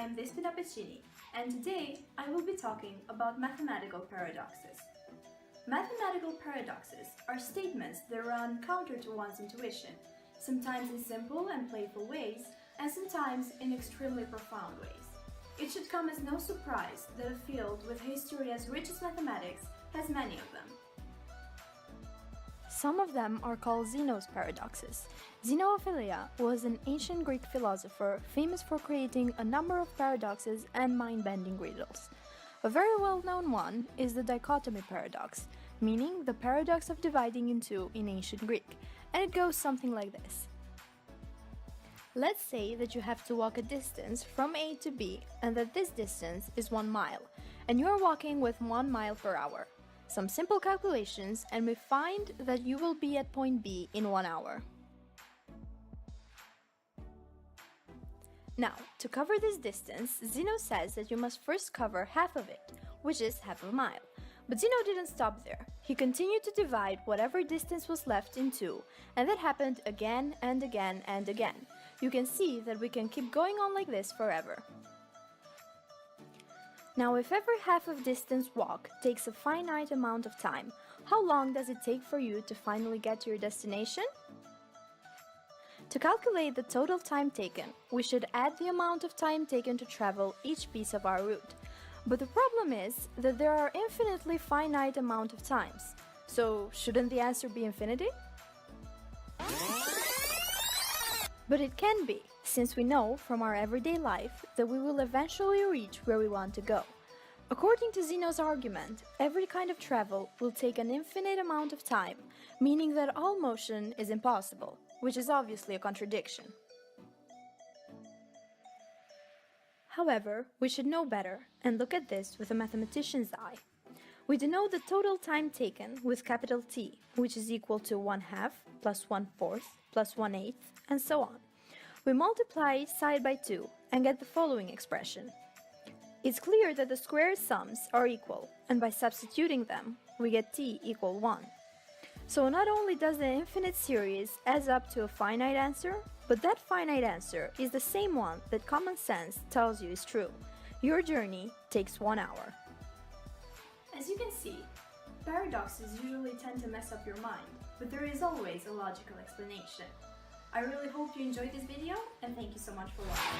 am Dhespina, and today I will be talking about mathematical paradoxes. Mathematical paradoxes are statements that run counter to one's intuition, sometimes in simple and playful ways, and sometimes in extremely profound ways. It should come as no surprise that a field with history as rich as mathematics has many of them. Some of them are called Zeno's paradoxes. Zeno of Elea was an ancient Greek philosopher famous for creating a number of paradoxes and mind-bending riddles. A very well-known one is the dichotomy paradox, meaning the paradox of dividing in two in ancient Greek, and it goes something like this. Let's say that you have to walk a distance from A to B and that this distance is 1 mile, and you are walking with 1 mile per hour. Some simple calculations and we find that you will be at point B in 1 hour. Now, to cover this distance, Zeno says that you must first cover half of it, which is half a mile. But Zeno didn't stop there. He continued to divide whatever distance was left in two, and that happened again and again and again. You can see that we can keep going on like this forever. Now, if every half of distance walk takes a finite amount of time, how long does it take for you to finally get to your destination? To calculate the total time taken, we should add the amount of time taken to travel each piece of our route. But the problem is that there are infinitely finite amount of times. So, shouldn't the answer be infinity? But it can be, since we know from our everyday life that we will eventually reach where we want to go. According to Zeno's argument, every kind of travel will take an infinite amount of time, meaning that all motion is impossible, which is obviously a contradiction. However, we should know better and look at this with a mathematician's eye. We denote the total time taken with capital T, which is equal to 1/2 plus 1/4 plus 1/8, and so on. We multiply each side by 2 and get the following expression. It's clear that the square sums are equal, and by substituting them, we get t equal 1. So not only does the infinite series add up to a finite answer, but that finite answer is the same one that common sense tells you is true. Your journey takes 1 hour. As you can see, paradoxes usually tend to mess up your mind, but there is always a logical explanation. I really hope you enjoyed this video, and thank you so much for watching.